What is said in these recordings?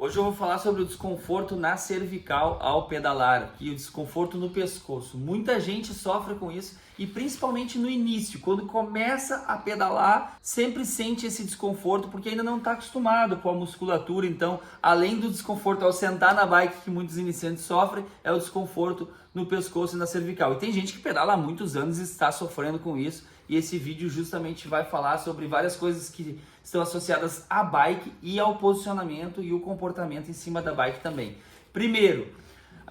Hoje eu vou falar sobre o desconforto na cervical ao pedalar e o desconforto no pescoço. Muita gente sofre com isso e principalmente no início, quando começa a pedalar, sempre sente esse desconforto porque ainda não está acostumado com a musculatura. Então, além do desconforto ao sentar na bike que muitos iniciantes sofrem, é o desconforto no pescoço e na cervical. E tem gente que pedala há muitos anos e está sofrendo com isso. E esse vídeo justamente vai falar sobre várias coisas que estão associadas à bike e ao posicionamento e o comportamento em cima da bike também. Primeiro,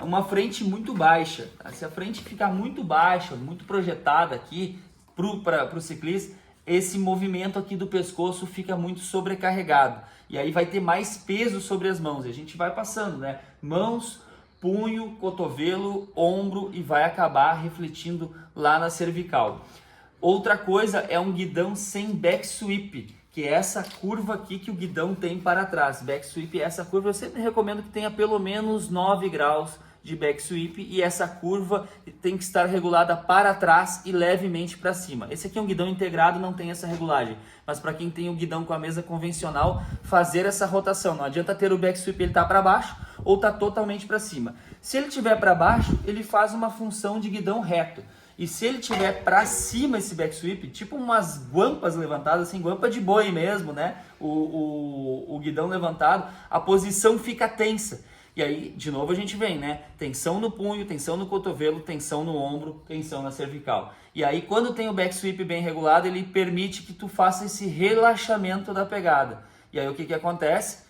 uma frente muito baixa. Se a frente ficar muito baixa, muito projetada aqui para o ciclista, esse movimento aqui do pescoço fica muito sobrecarregado. E aí vai ter mais peso sobre as mãos. E a gente vai passando, né? Mãos, punho, cotovelo, ombro e vai acabar refletindo lá na cervical. Outra coisa é um guidão sem back sweep, que é essa curva aqui que o guidão tem para trás. Back sweep é essa curva, eu sempre recomendo que tenha pelo menos 9 graus de back sweep e essa curva tem que estar regulada para trás e levemente para cima. Esse aqui é um guidão integrado, não tem essa regulagem, mas para quem tem o guidão com a mesa convencional, fazer essa rotação. Não adianta ter o back sweep, ele tá para baixo ou tá totalmente para cima. Se ele tiver para baixo, ele faz uma função de guidão reto. E se ele tiver para cima esse back sweep, tipo umas guampas levantadas, assim, guampa de boi mesmo, né? O guidão levantado, a posição fica tensa. E aí, de novo, a gente vem, né? Tensão no punho, tensão no cotovelo, tensão no ombro, tensão na cervical. E aí, quando tem o back sweep bem regulado, ele permite que tu faça esse relaxamento da pegada. E aí, o que que acontece?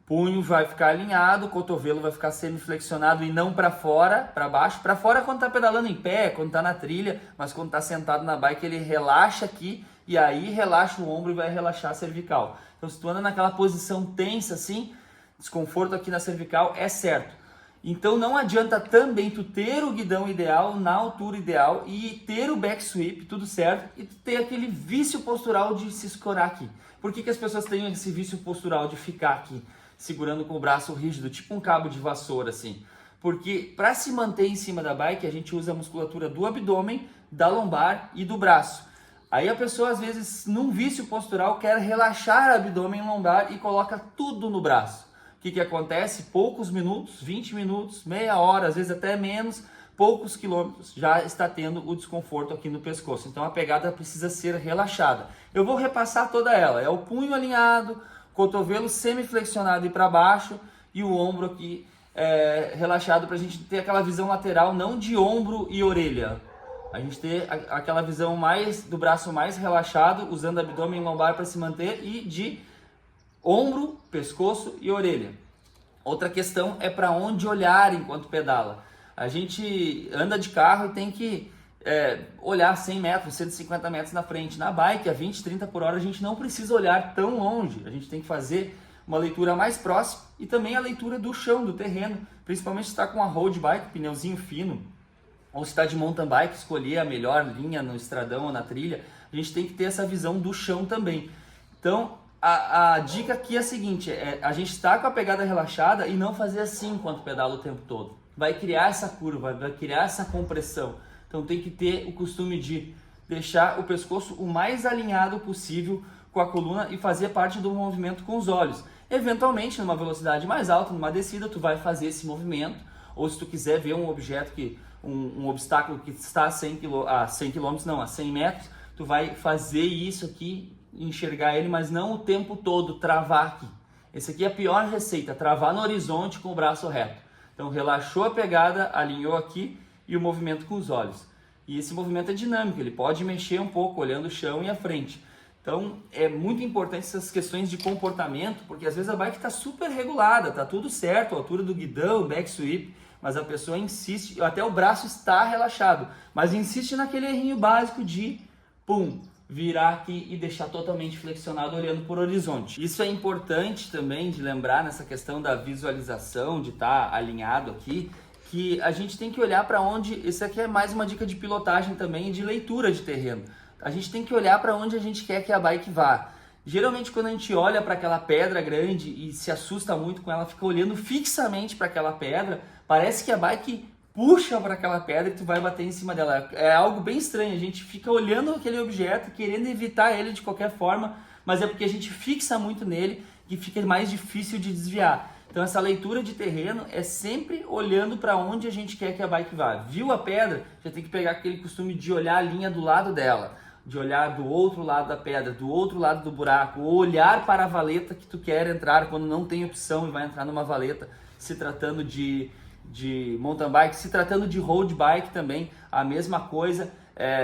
Punho vai ficar alinhado, o cotovelo vai ficar semi-flexionado e não para fora, para baixo. Para fora quando tá pedalando em pé, quando tá na trilha, mas quando tá sentado na bike ele relaxa aqui e aí relaxa o ombro e vai relaxar a cervical. Então se tu anda naquela posição tensa assim, desconforto aqui na cervical é certo. Então não adianta também tu ter o guidão ideal, na altura ideal e ter o back sweep, tudo certo, e tu ter aquele vício postural de se escorar aqui. Por que as pessoas têm esse vício postural de ficar aqui? Segurando com o braço rígido, tipo um cabo de vassoura assim. Porque para se manter em cima da bike, a gente usa a musculatura do abdômen, da lombar e do braço. Aí a pessoa às vezes, num vício postural, quer relaxar abdômen e lombar e coloca tudo no braço. O que que acontece? Poucos minutos, 20 minutos, meia hora, às vezes até menos, poucos quilômetros, já está tendo o desconforto aqui no pescoço. Então a pegada precisa ser relaxada. Eu vou repassar toda ela. É o punho alinhado, cotovelo semi-flexionado e para baixo e o ombro aqui relaxado para a gente ter aquela visão lateral, não de ombro e orelha. A gente ter aquela visão mais do braço mais relaxado, usando abdômen e lombar para se manter e de ombro, pescoço e orelha. Outra questão é para onde olhar enquanto pedala. A gente anda de carro e tem que olhar 100 metros, 150 metros na frente. Na bike, a 20, 30 por hora, a gente não precisa olhar tão longe. A gente tem que fazer uma leitura mais próxima e também a leitura do chão, do terreno. Principalmente se está com uma road bike, pneuzinho fino, ou se está de mountain bike, escolher a melhor linha no estradão ou na trilha. A gente tem que ter essa visão do chão também. Então, a dica aqui é a seguinte, a gente está com a pegada relaxada e não fazer assim enquanto pedala o tempo todo. Vai criar essa curva, vai criar essa compressão. Então tem que ter o costume de deixar o pescoço o mais alinhado possível com a coluna e fazer parte do movimento com os olhos. Eventualmente, numa velocidade mais alta, numa descida, tu vai fazer esse movimento. Ou se tu quiser ver um objeto, um obstáculo que está a 100 metros, tu vai fazer isso aqui, enxergar ele, mas não o tempo todo, travar aqui. Esse aqui é a pior receita, travar no horizonte com o braço reto. Então relaxou a pegada, alinhou aqui, e o movimento com os olhos. E esse movimento é dinâmico, ele pode mexer um pouco olhando o chão e a frente. Então é muito importante essas questões de comportamento, porque às vezes a bike está super regulada, está tudo certo, a altura do guidão, back sweep, mas a pessoa insiste, até o braço está relaxado, mas insiste naquele errinho básico de virar aqui e deixar totalmente flexionado olhando por horizonte. Isso é importante também de lembrar nessa questão da visualização, de estar alinhado aqui, que a gente tem que olhar para onde, isso aqui é mais uma dica de pilotagem também e de leitura de terreno. A gente tem que olhar para onde a gente quer que a bike vá. Geralmente quando a gente olha para aquela pedra grande e se assusta muito com ela, fica olhando fixamente para aquela pedra, parece que a bike puxa para aquela pedra e tu vai bater em cima dela. É algo bem estranho, a gente fica olhando aquele objeto, querendo evitar ele de qualquer forma, mas é porque a gente fixa muito nele que fica mais difícil de desviar. Então essa leitura de terreno é sempre olhando para onde a gente quer que a bike vá. Viu a pedra, já tem que pegar aquele costume de olhar a linha do lado dela, de olhar do outro lado da pedra, do outro lado do buraco, ou olhar para a valeta que tu quer entrar quando não tem opção e vai entrar numa valeta, se tratando de mountain bike, se tratando de road bike também, a mesma coisa.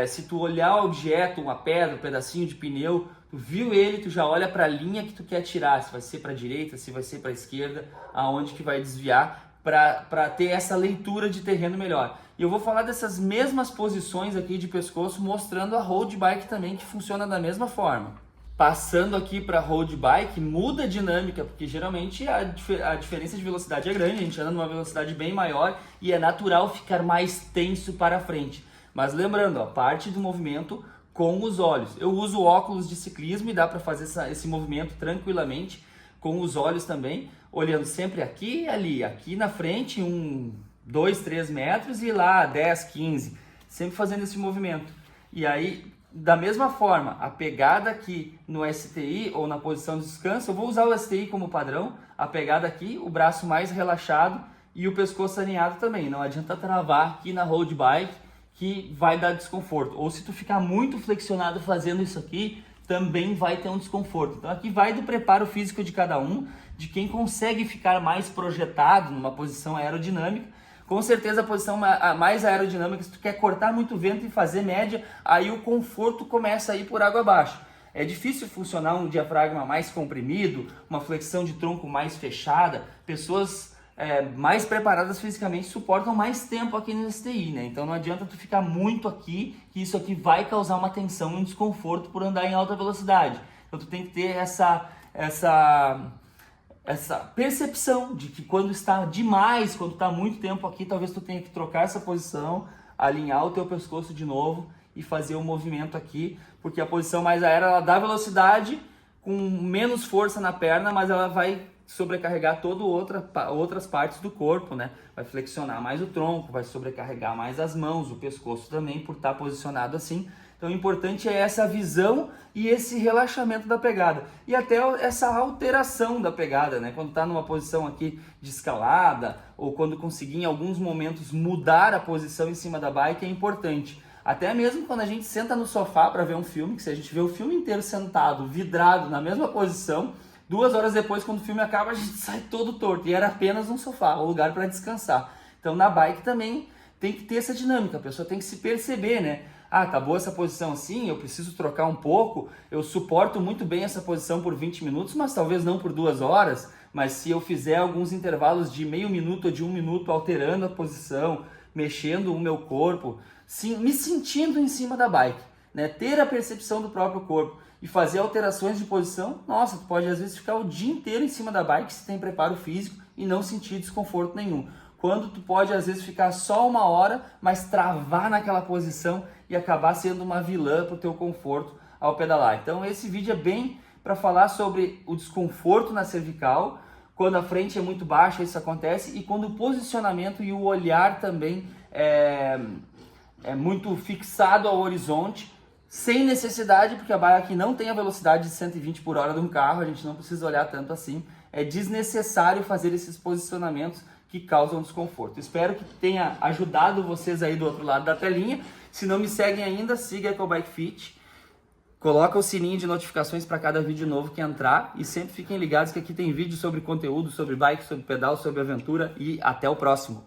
Se tu olhar o objeto, uma pedra, um pedacinho de pneu, tu viu ele, tu já olha para a linha que tu quer tirar, se vai ser para a direita, se vai ser para a esquerda, aonde que vai desviar, para ter essa leitura de terreno melhor. E eu vou falar dessas mesmas posições aqui de pescoço, mostrando a road bike também, que funciona da mesma forma. Passando aqui para road bike, muda a dinâmica, porque geralmente a diferença de velocidade é grande, a gente anda numa velocidade bem maior e é natural ficar mais tenso para frente. Mas lembrando, a parte do movimento com os olhos. Eu uso óculos de ciclismo e dá para fazer esse movimento tranquilamente com os olhos também, olhando sempre aqui e ali, aqui na frente 2, 3 metros e lá 10, 15, sempre fazendo esse movimento. E aí, da mesma forma, a pegada aqui no STI ou na posição de descanso, eu vou usar o STI como padrão, a pegada aqui, o braço mais relaxado e o pescoço alinhado também. Não adianta travar aqui na road bike, que vai dar desconforto. Ou se tu ficar muito flexionado fazendo isso aqui, também vai ter um desconforto. Então aqui vai do preparo físico de cada um, de quem consegue ficar mais projetado numa posição aerodinâmica. Com certeza a posição mais aerodinâmica, se tu quer cortar muito vento e fazer média, aí o conforto começa a ir por água abaixo. É difícil funcionar um diafragma mais comprimido, uma flexão de tronco mais fechada. Pessoas mais preparadas fisicamente suportam mais tempo aqui no STI, né? Então não adianta tu ficar muito aqui, que isso aqui vai causar uma tensão e um desconforto por andar em alta velocidade. Então tu tem que ter essa percepção de que quando está demais, quando está muito tempo aqui, talvez tu tenha que trocar essa posição, alinhar o teu pescoço de novo e fazer o movimento aqui, porque a posição mais aérea ela dá velocidade com menos força na perna, mas ela vai sobrecarregar outras partes do corpo, né? Vai flexionar mais o tronco, vai sobrecarregar mais as mãos, o pescoço também, por estar posicionado assim. Então o importante é essa visão e esse relaxamento da pegada. E até essa alteração da pegada, né? Quando está numa posição aqui de escalada, ou quando conseguir em alguns momentos mudar a posição em cima da bike, é importante. Até mesmo quando a gente senta no sofá para ver um filme, que se a gente vê o filme inteiro sentado, vidrado, na mesma posição, 2 horas depois, quando o filme acaba, a gente sai todo torto. E era apenas um sofá, um lugar para descansar. Então, na bike também tem que ter essa dinâmica. A pessoa tem que se perceber, né? Ah, tá boa essa posição assim, eu preciso trocar um pouco. Eu suporto muito bem essa posição por 20 minutos, mas talvez não por 2 horas. Mas se eu fizer alguns intervalos de meio minuto ou de 1 minuto, alterando a posição, mexendo o meu corpo, me sentindo em cima da bike, né? Ter a percepção do próprio corpo e fazer alterações de posição, nossa, tu pode às vezes ficar o dia inteiro em cima da bike se tem preparo físico e não sentir desconforto nenhum. Quando tu pode às vezes ficar só 1 hora, mas travar naquela posição e acabar sendo uma vilã para o teu conforto ao pedalar. Então esse vídeo é bem para falar sobre o desconforto na cervical, quando a frente é muito baixa isso acontece, e quando o posicionamento e o olhar também é muito fixado ao horizonte, sem necessidade, porque a bike não tem a velocidade de 120 por hora de um carro, a gente não precisa olhar tanto assim. É desnecessário fazer esses posicionamentos que causam desconforto. Espero que tenha ajudado vocês aí do outro lado da telinha. Se não me seguem ainda, siga a EcoBike Fit. Coloca o sininho de notificações para cada vídeo novo que entrar e sempre fiquem ligados que aqui tem vídeo sobre conteúdo, sobre bike, sobre pedal, sobre aventura e até o próximo.